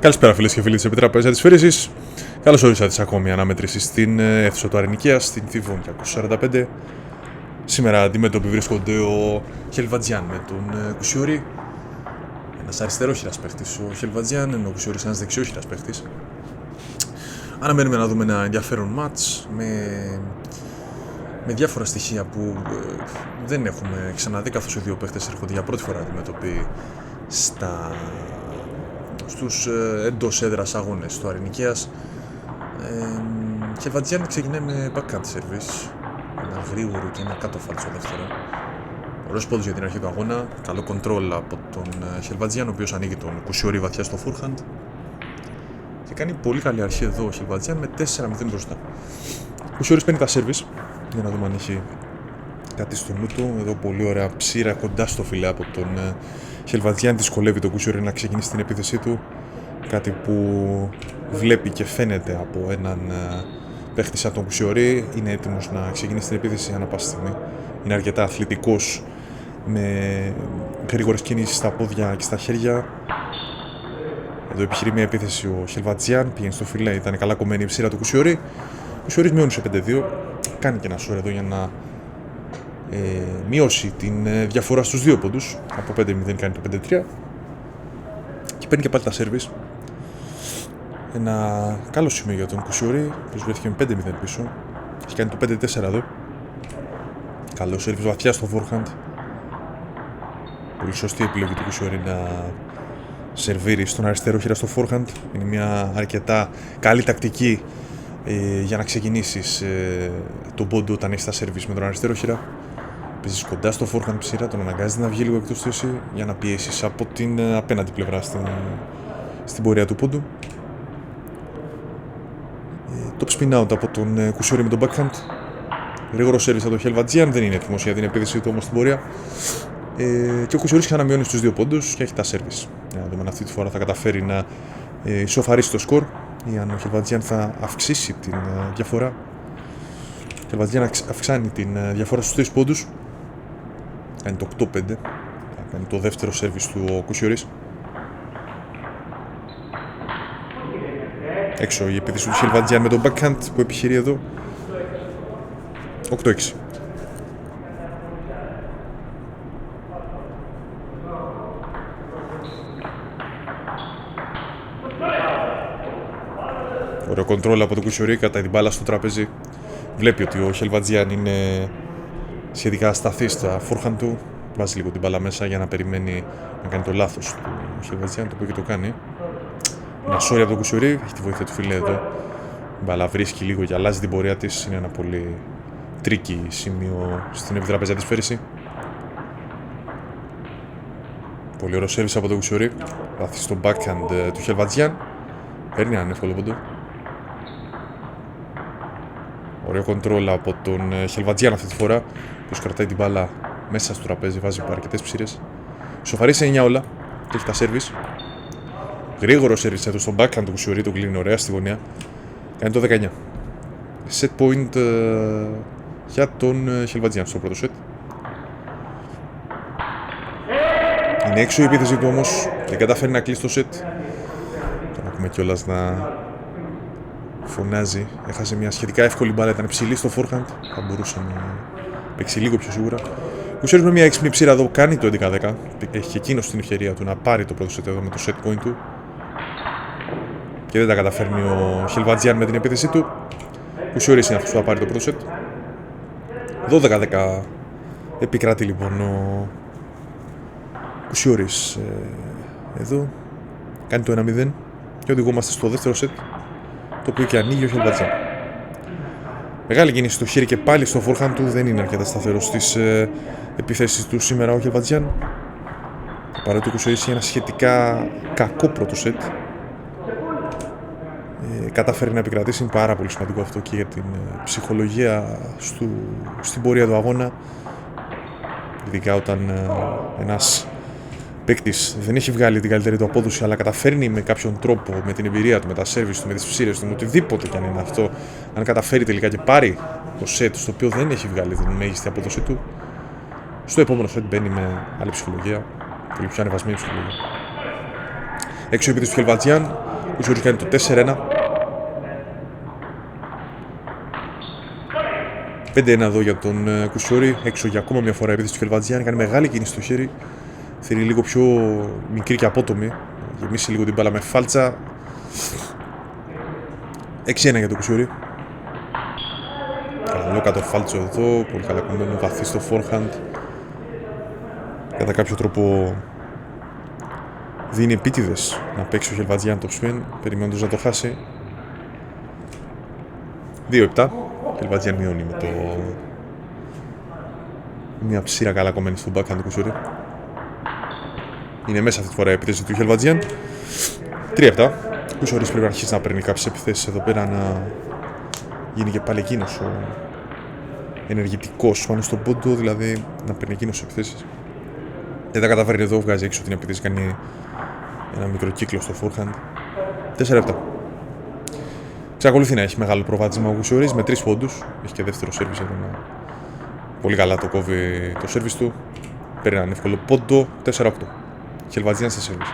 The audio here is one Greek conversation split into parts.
Καλησπέρα φίλες και φίλοι της Επιτραπέζια της Φέρεσης. Καλώς ορίσατε σε ακόμη αναμέτρηση στην αίθουσα του Αρηνικίας, στην Θήβο 245. Σήμερα αντιμέτωποι βρίσκονται ο Χελβατζιάν με τον Κουσιόρη. Ένας αριστερόχειρας παίχτης ο Χελβατζιάν, ενώ ο Κουσιόρης ένας δεξιόχειρας παίχτης. Αναμένουμε να δούμε ένα ενδιαφέρον μάτς με διάφορα στοιχεία που δεν έχουμε ξαναδεί, καθώς οι δύο παίχτες έρχονται για πρώτη φορά αντιμέτωποι στους εντός έδρας αγώνες του Αρηνικίας. Χελβατζιάν ξεκινάει με backhand service, ένα γρήγορο και ένα κάτω φάλ στο δεύτερο. Ωραίος πόντος για την αρχή του αγώνα, καλό control από τον Χελβατζιάν, ο οποίος ανοίγει τον Κουσιόρη βαθιά στο forehand και κάνει πολύ καλή αρχή εδώ ο Χελβατζιάν με 4-0 μπροστά. Ο Κουσιόρης παίρνει τα service για να δούμε αν έχει κάτι στο νου του. Εδώ πολύ ωραία ψήρα κοντά στο φιλέ από τον Χελβατζιάν. Δυσκολεύει τον Κουσιόρη να ξεκινήσει την επίθεσή του, κάτι που βλέπει και φαίνεται από έναν παίχτη σαν τον Κουσιόρη. Είναι έτοιμος να ξεκινήσει την επίθεση ανά πάση στιγμή. Είναι αρκετά αθλητικός, με γρήγορες κινήσεις στα πόδια και στα χέρια. Εδώ επιχειρεί μια επίθεση ο Χελβατζιάν, πήγαινε στο φιλέ, ήταν καλά κομμένη η ψήρα του Κουσιόρη. Ο Κουσιόρης μειώνει σε 5-2, κάνει και ένα σόρ εδώ για να μειώσει την διαφορά στους 2 πόντους. Από 5-0 κάνει το 5-3 και παίρνει και πάλι τα σέρβις. Ένα καλό σημείο για τον Κουσιόρη, που βρέθηκε με 5-0 πίσω. Έχει κάνει το 5-4 εδώ. Καλό σέρβις βαθιά στο forehand. Πολύ σωστή επιλογή του Κουσιόρη να σερβίρει στον αριστερό χείρα στο forehand. Είναι μια αρκετά καλή τακτική για να ξεκινήσεις τον πόντο όταν έχεις τα σερβίς με τον αριστερό χείρα. Παίζεις κοντά στο forehand ψήρα, τον αναγκάζει να βγει λίγο εκτός θέση για να πιέσεις από την απέναντι πλευρά στην πορεία του πόντου. Top spin out από τον Κουσιόρη με τον backhand. Γρήγορο σέρβις από τον Χελβατζιάν, δεν είναι έτοιμος για την επίθεση του όμως στην πορεία. Και ο Κουσιόρης ξαναμειώνει στους 2 πόντους και έχει τα σέρβις. Για να δούμε αν αυτή τη φορά θα καταφέρει να ισοφαρίσει το σκορ ή αν ο Χελβατζιάν θα αυξήσει την διαφορά. Ο Χελβατζιάν αυξάνει την διαφορά στους 3 πόντους. Κάνει το 8-5. Θα κάνει το δεύτερο σέρβις του ο Κουσιόρης. Έξω η επίθεση του Χελβατζιάν με τον backhand που επιχειρεί εδώ. 8-6. Ωραίο κοντρόλ από τον Κουσιόρη, κατά την μπάλα στο τραπέζι. Βλέπει ότι ο Χελβατζιάν είναι σχετικά σταθής στα forehand του. Βάζει λίγο την μπάλα μέσα για να περιμένει να κάνει το λάθος του Χελβατζιάν, το οποίο και το κάνει. Ένα σόρι από τον Κουσιόρη, έχει τη βοήθεια του φιλέ εδώ. Η μπάλα βρίσκει λίγο και αλλάζει την πορεία της. Είναι ένα πολύ τρίκι σημείο στην Επιτραπέζια της Φέρεση. Πολύ ωραίο σέρβις από τον Κουσιόρη. Βάθει στο backhand του Χελβατζιάν. Παίρνει έναν εύκολο πόντο. Ωραίο κοντρόλ από τον Χελβατζιάν αυτή τη φορά, που κρατάει την μπάλα μέσα στο τραπέζι, βάζει αρκετές ψήρες. Σοφαρεί σε 9 όλα και έχει τα σέρβις. Γρήγορο σέρβις εδώ στο backhand του Κουσιόρη, το κλείνει ωραία στη γωνία. Κάνει το 19. Set point για τον Χελβατζιάν στο πρώτο set. Είναι έξω η επίθεση του όμως, δεν καταφέρει να κλείσει το set. Τον ακούμε κιόλας να φωνάζει. Έχασε μια σχετικά εύκολη μπάλα, ήταν ψηλή στο forehand. Θα μπορούσε να παίξει λίγο πιο σίγουρα. Ο Κουσιόρης με μια έξυπνη ψήρα εδώ κάνει το 11-10. Έχει και εκείνος την ευκαιρία του να πάρει το πρώτο set εδώ με το set point του. Και δεν τα καταφέρνει ο Χελβατζιάν με την επίθεσή του. Ο Κουσιόρης είναι αυτός που θα πάρει το πρώτο set. 12-10 επικράτει λοιπόν ο Κουσιόρης εδώ. Κάνει το 1-0 και οδηγούμαστε στο δεύτερο set, το οποίο και ανοίγει ο Χελβατζιάν. Μεγάλη κίνηση στο χέρι και πάλι στο forehand του, δεν είναι αρκετά σταθερός στις επιθέσεις του σήμερα ο Χελβατζιάν. Παρότι ο Κουσιόρης είχε ένα σχετικά κακό πρώτο set, καταφέρει να επικρατήσει. Είναι πάρα πολύ σημαντικό αυτό και για την ψυχολογία στην πορεία του αγώνα, ειδικά όταν ένας παίκτης δεν έχει βγάλει την καλύτερη του απόδοση, αλλά καταφέρνει με κάποιον τρόπο, με την εμπειρία του, με τα σέρβις του, με τις ψήρες του, με οτιδήποτε κι αν είναι αυτό, αν καταφέρει τελικά και πάρει το set στο οποίο δεν έχει βγάλει την μέγιστη απόδοση του, στο επόμενο set μπαίνει με άλλη ψυχολογία, πολύ πιο ανεβασμένη ψυχολογία. Έξω η επίθεση του Χελβατζιάν. Κουσιούρης κάνει το 4-1. 5-1 εδώ για τον Κουσιόρη. Έξω για ακόμα μια φορά η επίθεση του Χελβατζιάν. Κάνει μεγάλη κίνηση στο χέρι. Θέλει λίγο πιο μικρή και απότομη. Γεμίσει λίγο την μπάλα με φάλτσα. 6-1 για τον Κουσιόρη. Καλό κατοφάλτσο εδώ. Πολύ καλά κομμένο. Βαθύ στο forehand. Κατά κάποιο τρόπο δίνει επίτηδες να παίξει ο Χελβατζιάν το spin, περιμένοντας να το χάσει. 2-7. Χελβατζιάν μειώνει με το... μια ψήρα καλά κομμένη στο backhand του Κουσιόρη. Είναι μέσα αυτή τη φορά η επίθεση του Χελβατζιάν. 3-7. Ο Κουσιόρης πρέπει να αρχίσει να παίρνει κάποιες επιθέσεις εδώ πέρα, να γίνει και πάλι εκείνος ο ενεργητικός πάνω στον πόντο, δηλαδή να παίρνει εκείνος επιθέσεις. Δεν τα καταφέρει εδώ, βγάζει έξω την επίθεση, κάνει ένα μικρό κύκλο στο forehand. 4-7. Ξεκολουθεί να έχει μεγάλο προβάδισμα ο Κουσιόρης με 3 πόντους. Έχει και δεύτερο σέρβις εδώ. Πολύ καλά το κόβει το σέρβις του. Παίρνει έναν εύκολο πόντο. 4-8. Χελβατζιάν σε σέρβις.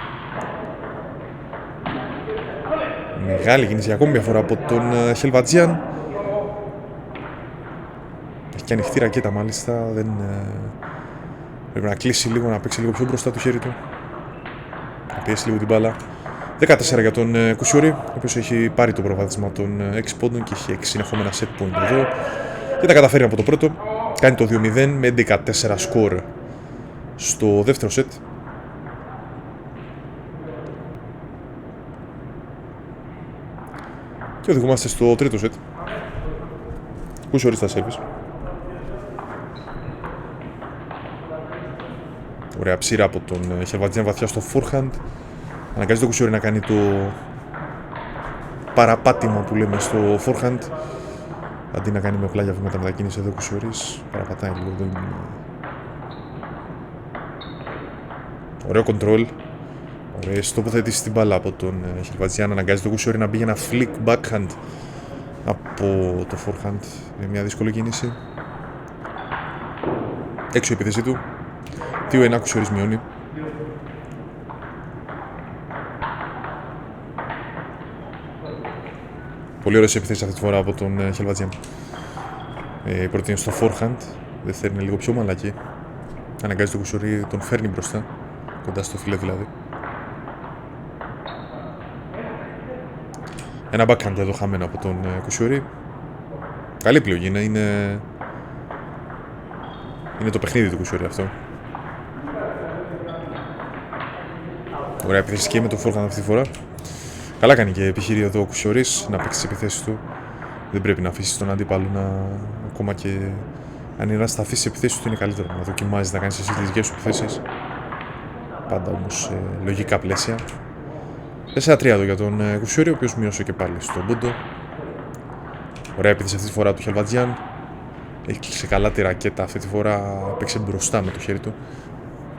Μεγάλη κίνηση ακόμη μια φορά από τον Χελβατζιάν. Έχει και ανοιχτή ρακέτα μάλιστα. Δεν... πρέπει να κλείσει λίγο, να παίξει λίγο πιο μπροστά το χέρι του. Να πιέσει λίγο την μπάλα. 14 για τον Κουσιόρη, ο οποίος έχει πάρει το προβάδισμα των 6 πόντων και έχει 6 συνεχόμενα set point εδώ. Και τα καταφέρει από το πρώτο. Κάνει το 2-0 με 11-4 σκορ στο δεύτερο set. Και οδηγούμαστε στο τρίτο set. Κουσιόρη στα service. Ωραία ψήρα από τον Χελβατζιάν βαθιά στο forehand. Αναγκάζει τον Κουσιόρη να κάνει το παραπάτημα που λέμε στο forehand. Αντί να κάνει με πλάγια βήματα μετακίνηση εδώ ο Κουσιόρης παραπατάει λίγο. Ωραίο control. Ωραίες τοποθετήσεις στην μπάλα από τον Χελβατζιάν. Αναγκάζει τον Κουσιόρη να μπει για ένα flick backhand από το forehand. Είναι μια δύσκολη κίνηση. Έξω η επίθεση του. 2-1 Κουσιόρης μειώνει. Πολύ ωραίες επιθέσεις αυτή τη φορά από τον Χελβατζιάν. Προτείνει στο forehand. Δεύτερη είναι λίγο πιο μαλακή. Αναγκάζει τον Κουσιόρη, τον φέρνει μπροστά. Κοντά στο φιλέ δηλαδή. Ένα backhand εδώ χαμένο από τον Κουσιόρη. Καλή επιλογή είναι το παιχνίδι του Κουσιόρη αυτό. Ωραία επιθέση και με το forehand αυτή τη φορά. Καλά κάνει και επιχειρεί εδώ ο Κουσιόρης να παίξει τις επιθέσεις του. Δεν πρέπει να αφήσει τον αντίπαλο να... ακόμα και αν είναι να σταθεί στις επιθέσεις του είναι καλύτερο. Να δοκιμάζει να κάνει εσύ τις δικές σου επιθέσεις. Πάντα όμως σε λογικά πλαίσια. 4-3 εδώ για τον Κουσιόρη, ο οποίος μείωσε και πάλι στον πόντο. Ωραία επίθεση αυτή τη φορά του Χελβατζιάν. Έχει κλείσει καλά τη ρακέτα αυτή τη φορά. Παίξε μπροστά με το χέρι του.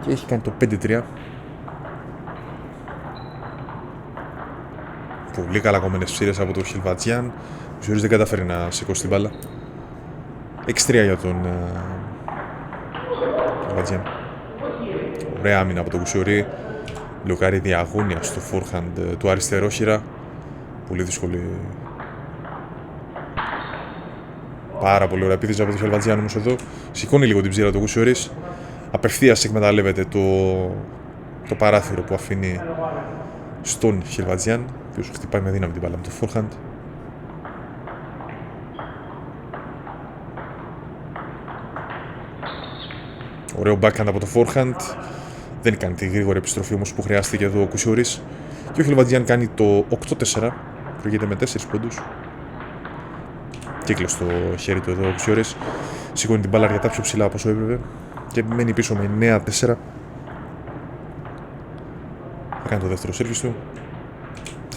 Και έχει κάνει το 5-3. Πολύ καλά κομμένες ψήρες από τον Χελβατζιάν. Ο Κουσιόρης δεν καταφέρει να σηκώσει την μπάλα. 6-3 για τον Χελβατζιάν. Ωραία άμυνα από τον Κουσιόρη. Μπλοκάρει διαγώνια στο forehand του αριστερόχειρα. Πολύ δύσκολη. Πάρα πολύ ωραία επίθεση από τον Χελβατζιάν όμως εδώ. Σηκώνει λίγο την ψήρα του Κουσιόρης. Απευθείας εκμεταλλεύεται το παράθυρο που αφήνει στον Χελβατζιάν, ο οποίος χτυπάει με δύναμη την μπάλα με το forehand. Ωραίο backhand από το forehand. Δεν κάνει τη γρήγορη επιστροφή όμως που χρειάστηκε εδώ ο Κουσιόρης. Και ο Χελβατζιάν κάνει το 8-4. Προηγείται με 4 πόντους. Κύκλο στο χέρι του εδώ ο Κουσιόρης. Σηκώνει την μπάλα αρκετά πιο ψηλά από όσο έπρεπε. Και μένει πίσω με 9-4. Θα κάνει το δεύτερο σέρβις του.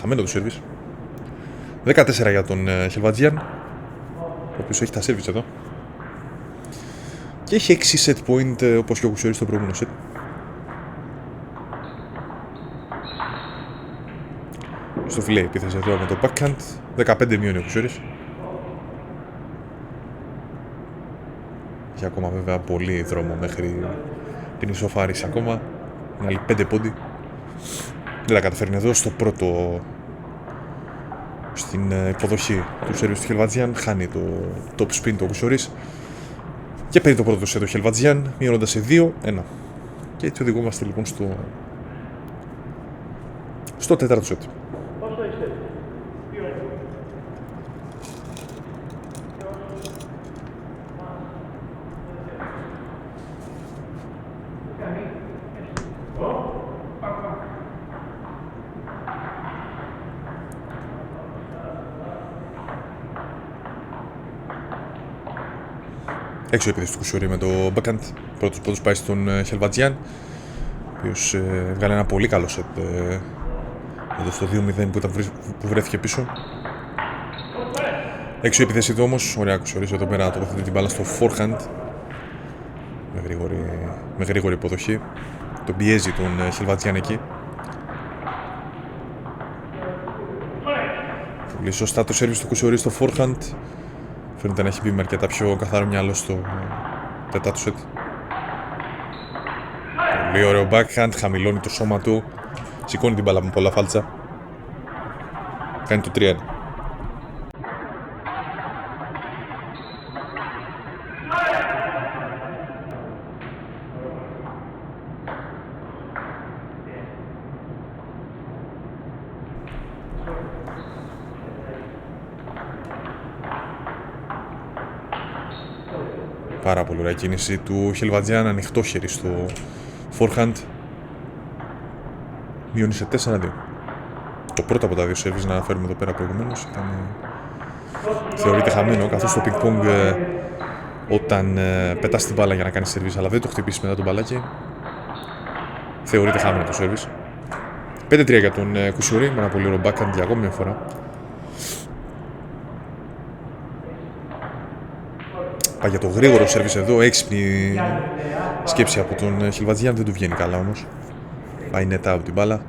Χαμένο το σέρβις. 14 για τον Χελβατζιάν, ο οποίος έχει τα σέρβις εδώ. Και έχει 6 set point όπως και ο Κουσιόρης στο προηγούμενο set. Στο φιλέ επίθεση εδώ με το backhand. 15 μειώνει ο Κουσιόρης. Έχει ακόμα βέβαια πολύ δρόμο μέχρι την ισοφάριση ακόμα. Είναι άλλοι 5 πόντι. Δεν τα καταφέρνει εδώ στο πρώτο. Στην υποδοχή του σερβις του Χελβατζιάν. Χάνει το top spin του Κουσιορίς. Και παίρνει το πρώτο σετ του Χελβατζιάν, μειώνοντας σε 2-1. Και έτσι οδηγούμαστε λοιπόν στο τέταρτο σετ. Έξω επίθεση του Κουσιορί με το backhand. Πρώτος πόντος πάει στον Χελβατζιάν, ο οποίος βγάλε ένα πολύ καλό σετ εδώ στο 2-0 που βρέθηκε πίσω. Έξω επίθεση του όμως, ωραία Κουσιορί εδώ πέρα τοποθετεί την μπάλα στο forehand με γρήγορη υποδοχή. Τον πιέζει τον Χελβατζιάν εκεί. Πολύ σωστά το σέρβις του Κουσιορί στο forehand. Φαίνεται να έχει μπει με αρκετά πιο καθαρό μυαλό στο τέταρτο σετ. Πολύ ωραίο backhand, χαμηλώνει το σώμα του. Σηκώνει την μπάλα με πολλά φάλτσα. Κάνει το 3-1. Πάρα πολύ ωραία κίνηση του Χελβατζιάν, ανοιχτό χέρι στο forehand. Μειώνει σε 4-2. Το πρώτο από τα δύο σερβις να αναφέρουμε εδώ πέρα προηγουμένως ήταν, θεωρείται χαμένο, καθώς το ping pong όταν πετάς την μπάλα για να κάνει σερβις αλλά δεν το χτυπήσει μετά τον μπαλάκι, θεωρείται χαμένο το σερβις. 5-3 για τον Κουσιορί με ένα πολύ ωραίο backhand για ακόμη μια φορά. Πάει για το γρήγορο σερβις εδώ, έξυπνη σκέψη από τον Χελβατζιάν, δεν του βγαίνει καλά όμως. Πάει net out την μπάλα.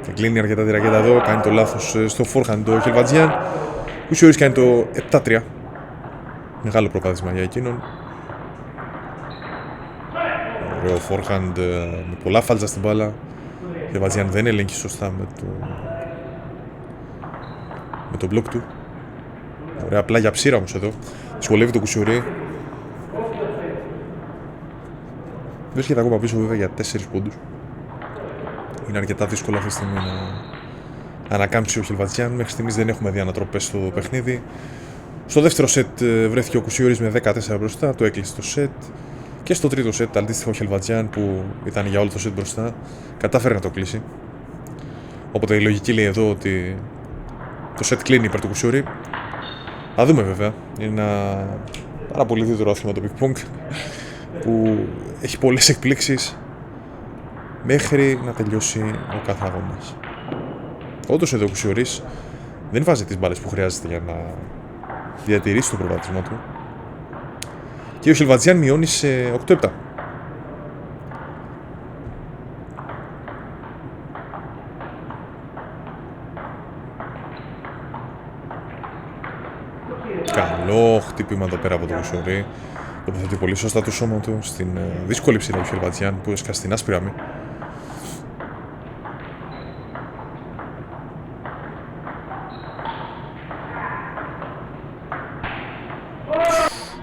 Και κλείνει αρκετά τη ρακέτα εδώ, κάνει το λάθος στο forehand το Χελβατζιάν. Κουσιορις κάνει το 7-3. Μεγάλο προπάτησμα για εκείνον. Ωραίο forehand με πολλά φάλτσα στην μπάλα. Ο Χελβατζιάν δεν ελέγχει σωστά με το μπλοκ του. Ωραία, απλά για ψήρα όμως εδώ. Δυσκολεύει το Κουσιορί. Βρίσκεται ακόμα πίσω βέβαια για 4 πόντους. Είναι αρκετά δύσκολο αυτή τη στιγμή να ανακάμψει ο Χελβατζιάν. Μέχρι στιγμής δεν έχουμε δει ανατροπές στο παιχνίδι. Στο δεύτερο σετ βρέθηκε ο Κουσιορις με 14 μπροστά, το έκλεισε το σετ. Και στο τρίτο σετ, αντίστοιχα ο Χελβατζιάν που ήταν για όλο το σετ μπροστά, κατάφερε να το κλείσει. Οπότε η λογική λέει εδώ ότι το σετ κλείνει υπέρ του Κουσιορί. Θα δούμε βέβαια. Είναι ένα πάρα πολύ δύσκολο άθλημα το ping pong που έχει πολλές εκπλήξεις μέχρι να τελειώσει ο κάθε αγώνας. Όντως εδώ ο Κουσιορις δεν βάζει τις μπάλες που χρειάζεται για να διατηρήσει το προβάδισμα του. Και ο Χελβατζιάν μειώνει σε 8-7. Καλό χτύπημα εδώ πέρα από τον Κουσιορί. Τοποθετεί πολύ σωστά το σώμα του στην δύσκολη ψήρα του Χελβατζιάν που έσκασε στην άσπρη άμμη.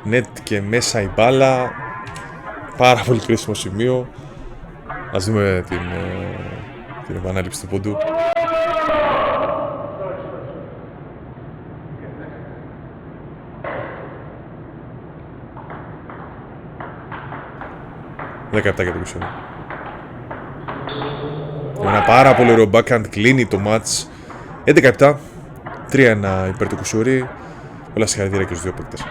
Νετ και μέσα η μπάλα. Πάρα πολύ κρίσιμο σημείο. Ας δούμε την επανάληψη του πόντου. Δέκα για το Κουσιορί. Ένα πάρα πολύ ωραίο backhand, κλείνει το match. 11-7, 3-1 υπέρ του Κουσιορί. Πολλά συγχαρητήρια και στους δύο παίκτες.